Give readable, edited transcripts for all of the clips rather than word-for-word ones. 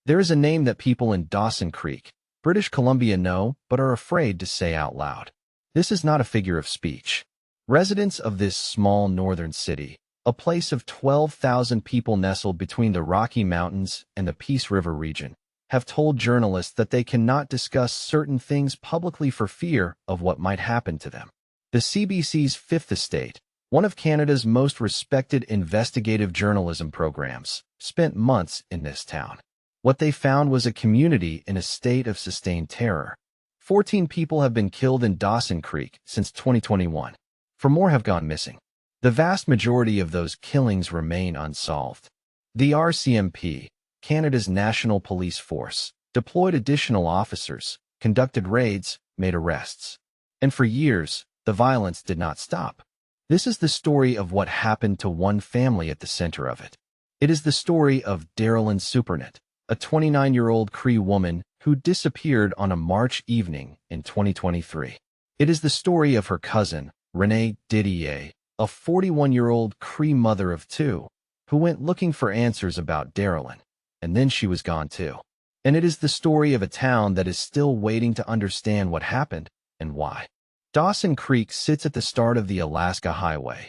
There is a name that people in Dawson Creek, British Columbia know but are afraid to say out loud. This is not a figure of speech. Residents of this small northern city, a place of 12,000 people nestled between the Rocky Mountains and the Peace River region, have told journalists that they cannot discuss certain things publicly for fear of what might happen to them. The CBC's Fifth Estate, one of Canada's most respected investigative journalism programs, spent months in this town. What they found was a community in a state of sustained terror. 14 people have been killed in Dawson Creek since 2021. 4 more have gone missing. The vast majority of those killings remain unsolved. The RCMP, Canada's national police force, deployed additional officers, conducted raids, made arrests. And for years, the violence did not stop. This is the story of what happened to one family at the center of it. It is the story of Darylyn Supernant, a 29-year-old Cree woman who disappeared on a March evening in 2023. It is the story of her cousin, Renee Didier, a 41-year-old Cree mother of 2, who went looking for answers about Darylyn, and then she was gone too. And it is the story of a town that is still waiting to understand what happened and why. Dawson Creek sits at the start of the Alaska Highway,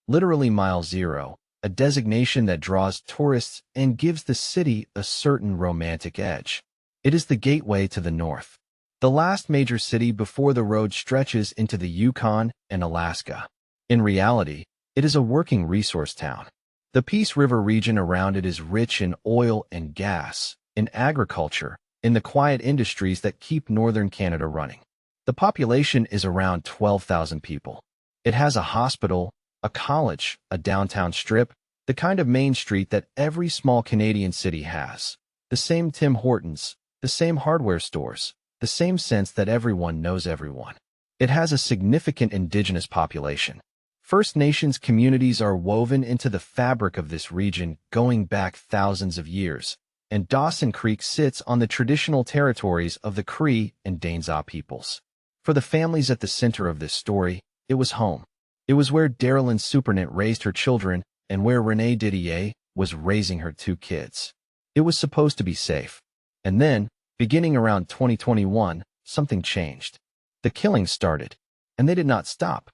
literally Mile Zero, a designation that draws tourists and gives the city a certain romantic edge. It is the gateway to the north, the last major city before the road stretches into the Yukon and Alaska. In reality, it is a working resource town. The Peace River region around it is rich in oil and gas, in agriculture, in the quiet industries that keep northern Canada running. The population is around 12,000 people. It has a hospital, a college, a downtown strip, the kind of main street that every small Canadian city has. The same Tim Hortons, the same hardware stores, the same sense that everyone knows everyone. It has a significant Indigenous population. First Nations communities are woven into the fabric of this region going back thousands of years, and Dawson Creek sits on the traditional territories of the Cree and Danza peoples. For the families at the center of this story, it was home. It was where Darylyn Supernant raised her children and where Renee Didier was raising her 2 kids. It was supposed to be safe. And then, beginning around 2021, something changed. The killings started, and they did not stop.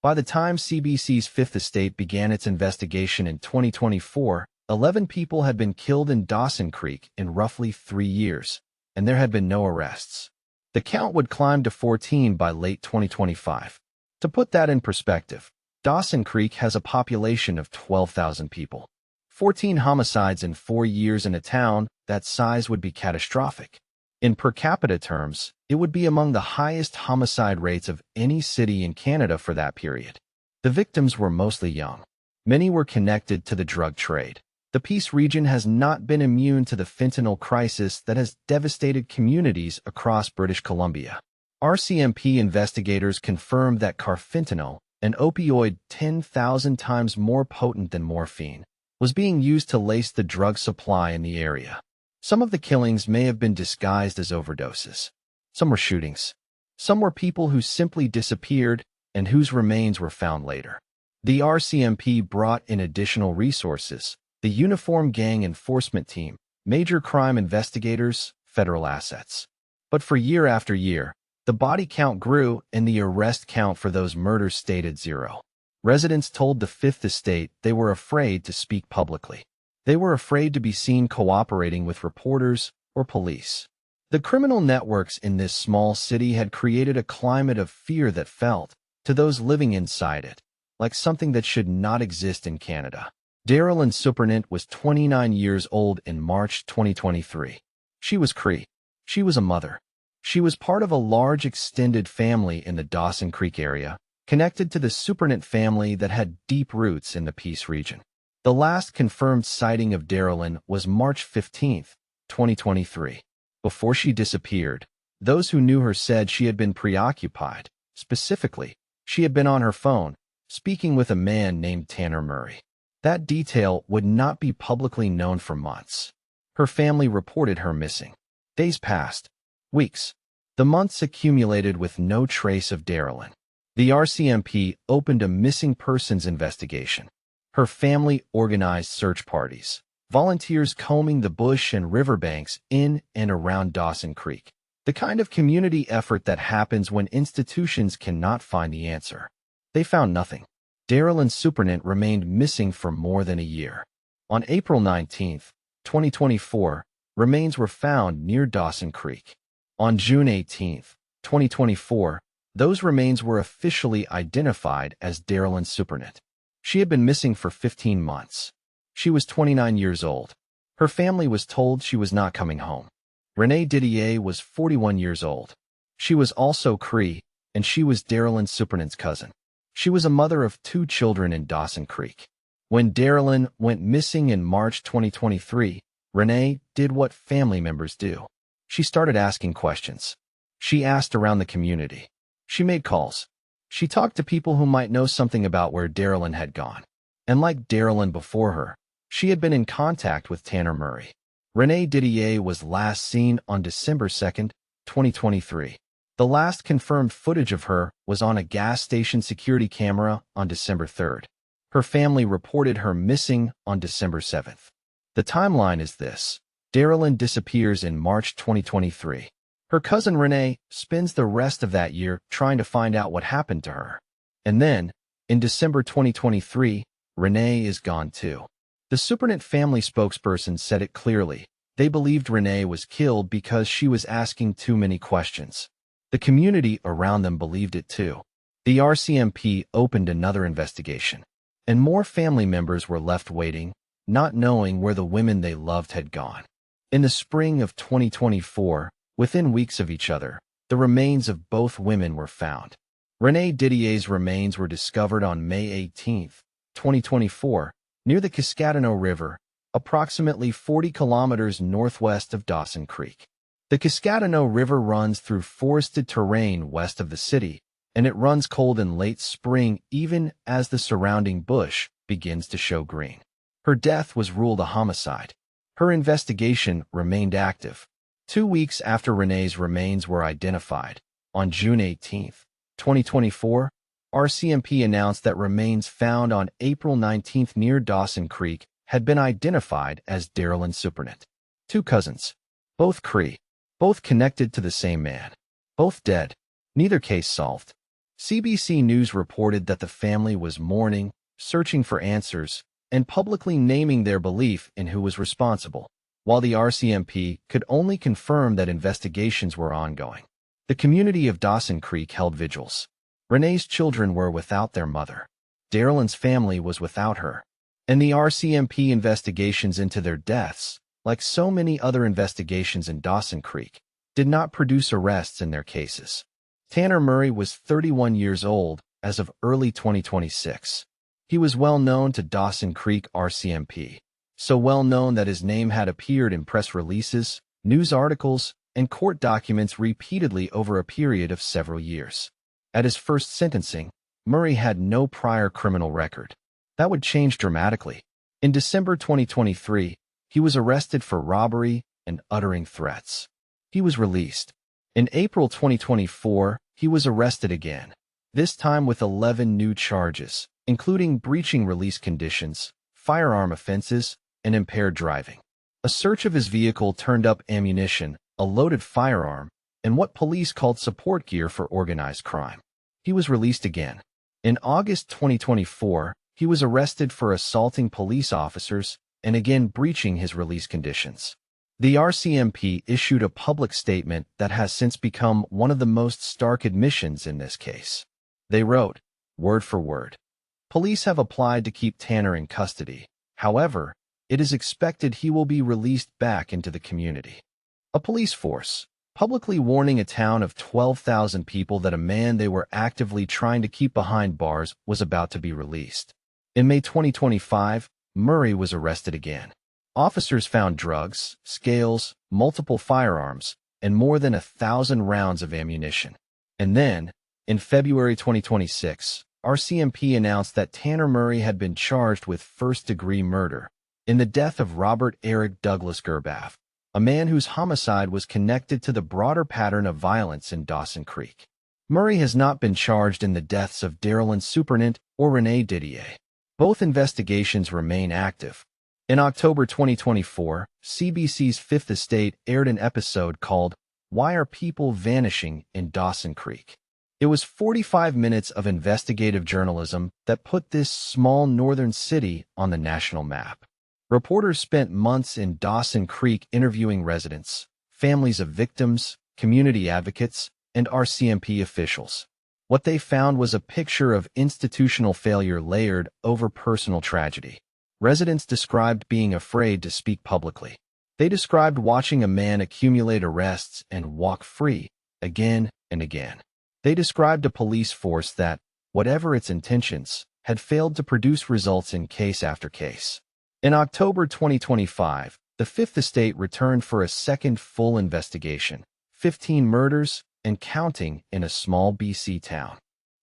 By the time CBC's Fifth Estate began its investigation in 2024, 11 people had been killed in Dawson Creek in roughly 3 years, and there had been no arrests. The count would climb to 14 by late 2025. To put that in perspective, Dawson Creek has a population of 12,000 people. 14 homicides in 4 years in a town that size would be catastrophic. In per capita terms, it would be among the highest homicide rates of any city in Canada for that period. The victims were mostly young. Many were connected to the drug trade. The Peace region has not been immune to the fentanyl crisis that has devastated communities across British Columbia. RCMP investigators confirmed that carfentanil, an opioid 10,000 times more potent than morphine, was being used to lace the drug supply in the area. Some of the killings may have been disguised as overdoses. Some were shootings. Some were people who simply disappeared and whose remains were found later. The RCMP brought in additional resources: the Uniform Gang Enforcement Team, major crime investigators, federal assets. But for year after year, the body count grew and the arrest count for those murders stayed at 0. Residents told the Fifth Estate they were afraid to speak publicly. They were afraid to be seen cooperating with reporters or police. The criminal networks in this small city had created a climate of fear that felt, to those living inside it, like something that should not exist in Canada. Darylyn Supernant was 29 years old in March 2023. She was Cree. She was a mother. She was part of a large extended family in the Dawson Creek area, connected to the Supernant family that had deep roots in the Peace region. The last confirmed sighting of Darylyn was March 15, 2023. Before she disappeared, those who knew her said she had been preoccupied. Specifically, she had been on her phone, speaking with a man named Tanner Murray. That detail would not be publicly known for months. Her family reported her missing. Days passed. Weeks. The months accumulated with no trace of Darylyn. The RCMP opened a missing persons investigation. Her family organized search parties. volunteers combing the bush and riverbanks in and around Dawson Creek. The kind of community effort that happens when institutions cannot find the answer. They found nothing. Darylyn Supernant remained missing for more than a year. On April 19, 2024, remains were found near Dawson Creek. On June 18, 2024, those remains were officially identified as Darylyn Supernant. She had been missing for 15 months. She was 29 years old. Her family was told she was not coming home. Renee Didier was 41 years old. She was also Cree, and she was Darylyn Supernant's cousin. She was a mother of 2 children in Dawson Creek. When Darylyn went missing in March 2023, Renee did what family members do. She started asking questions. She asked around the community. She made calls. She talked to people who might know something about where Darylyn had gone. And like Darylyn before her, she had been in contact with Tanner Murray. Renee Didier was last seen on December 2, 2023. The last confirmed footage of her was on a gas station security camera on December 3. Her family reported her missing on December 7. The timeline is this. Darylyn disappears in March 2023. Her cousin Renee spends the rest of that year trying to find out what happened to her. And then, in December 2023, Renee is gone too. The Supernant family spokesperson said it clearly. They believed Renee was killed because she was asking too many questions. The community around them believed it too. The RCMP opened another investigation, and more family members were left waiting, not knowing where the women they loved had gone. In the spring of 2024, within weeks of each other, the remains of both women were found. Renee Didier's remains were discovered on May 18, 2024, near the Cascadeno River, approximately 40 kilometers northwest of Dawson Creek. The Cascadeno River runs through forested terrain west of the city, and it runs cold in late spring even as the surrounding bush begins to show green. Her death was ruled a homicide. Her investigation remained active. 2 weeks after Renee's remains were identified, on June 18, 2024, RCMP announced that remains found on April 19 near Dawson Creek had been identified as Darylyn Supernant. 2 cousins, both Cree, both connected to the same man, both dead, neither case solved. CBC News reported that the family was mourning, searching for answers, and publicly naming their belief in who was responsible, while the RCMP could only confirm that investigations were ongoing. The community of Dawson Creek held vigils. Renee's children were without their mother. Darylyn's family was without her. And the RCMP investigations into their deaths, like so many other investigations in Dawson Creek, did not produce arrests in their cases. Tanner Murray was 31 years old as of early 2026. He was well known to Dawson Creek RCMP, so well known that his name had appeared in press releases, news articles, and court documents repeatedly over a period of several years. At his first sentencing, Murray had no prior criminal record. That would change dramatically. In December 2023, he was arrested for robbery and uttering threats. He was released. In April 2024, he was arrested again, this time with 11 new charges, including breaching release conditions, firearm offenses, and impaired driving. A search of his vehicle turned up ammunition, a loaded firearm, and what police called support gear for organized crime. He was released again. In August 2024, he was arrested for assaulting police officers and again breaching his release conditions. The RCMP issued a public statement that has since become one of the most stark admissions in this case. They wrote, word for word, "Police have applied to keep Tanner in custody. However, it is expected he will be released back into the community." A police force, publicly warning a town of 12,000 people that a man they were actively trying to keep behind bars was about to be released. In May 2025, Murray was arrested again. Officers found drugs, scales, multiple firearms, and more than 1,000 rounds of ammunition. And then, in February 2026, RCMP announced that Tanner Murray had been charged with first-degree murder in the death of Robert Eric Douglas Gerbath, a man whose homicide was connected to the broader pattern of violence in Dawson Creek. Murray has not been charged in the deaths of Darylyn Supernant or Renee Didier. Both investigations remain active. In October 2024, CBC's Fifth Estate aired an episode called "Why Are People Vanishing in Dawson Creek?" It was 45 minutes of investigative journalism that put this small northern city on the national map. Reporters spent months in Dawson Creek interviewing residents, families of victims, community advocates, and RCMP officials. What they found was a picture of institutional failure layered over personal tragedy. Residents described being afraid to speak publicly. They described watching a man accumulate arrests and walk free again and again. They described a police force that, whatever its intentions, had failed to produce results in case after case. In October 2025, the Fifth Estate returned for a second full investigation, 15 murders and counting in a small BC town.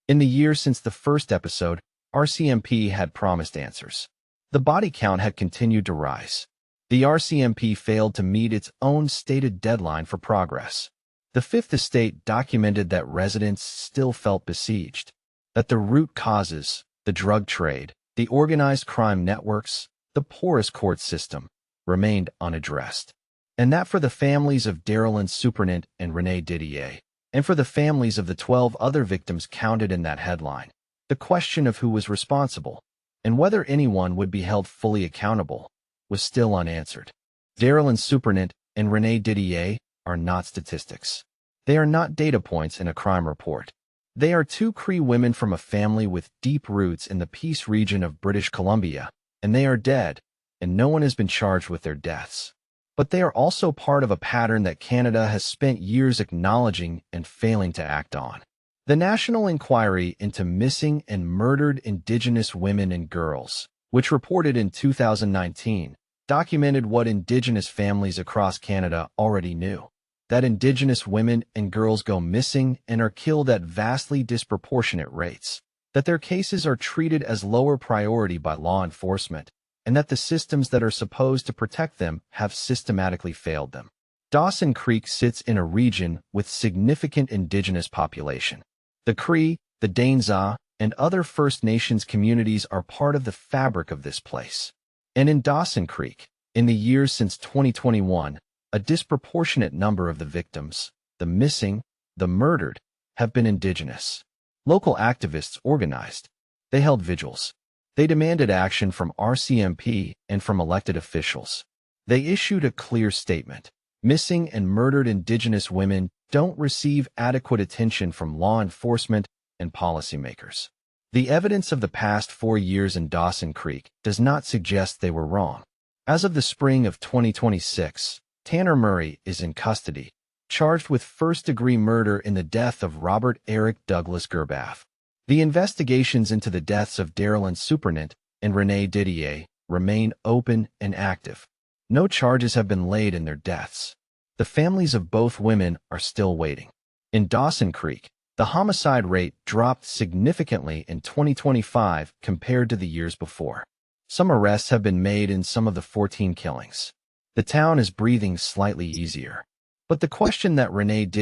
In the year since the first episode, RCMP had promised answers. The body count had continued to rise. The RCMP failed to meet its own stated deadline for progress. The Fifth Estate documented that residents still felt besieged, that the root causes, the drug trade, the organized crime networks, the porous court system, remained unaddressed. And that for the families of Darylyn Supernant and Renee Didier, and for the families of the 12 other victims counted in that headline, the question of who was responsible, and whether anyone would be held fully accountable, was still unanswered. Darylyn Supernant and Renee Didier are not statistics. They are not data points in a crime report. They are two Cree women from a family with deep roots in the Peace region of British Columbia, and they are dead, and no one has been charged with their deaths. But they are also part of a pattern that Canada has spent years acknowledging and failing to act on. The National Inquiry into Missing and Murdered Indigenous Women and Girls, which reported in 2019, documented what Indigenous families across Canada already knew: that Indigenous women and girls go missing and are killed at vastly disproportionate rates, that their cases are treated as lower priority by law enforcement, and that the systems that are supposed to protect them have systematically failed them. Dawson Creek sits in a region with significant Indigenous population. The Cree, the Dainza, and other First Nations communities are part of the fabric of this place. And in Dawson Creek, in the years since 2021, a disproportionate number of the victims, the missing, the murdered, have been Indigenous. Local activists organized. They held vigils. They demanded action from RCMP and from elected officials. They issued a clear statement: missing and murdered Indigenous women don't receive adequate attention from law enforcement and policymakers. The evidence of the past 4 years in Dawson Creek does not suggest they were wrong. As of the spring of 2026, Tanner Murray is in custody, charged with first-degree murder in the death of Robert Eric Douglas Gerbath. The investigations into the deaths of Darylyn Supernant and Renee Didier remain open and active. No charges have been laid in their deaths. The families of both women are still waiting. In Dawson Creek, the homicide rate dropped significantly in 2025 compared to the years before. Some arrests have been made in some of the 14 killings. The town is breathing slightly easier. But the question that Renee Didier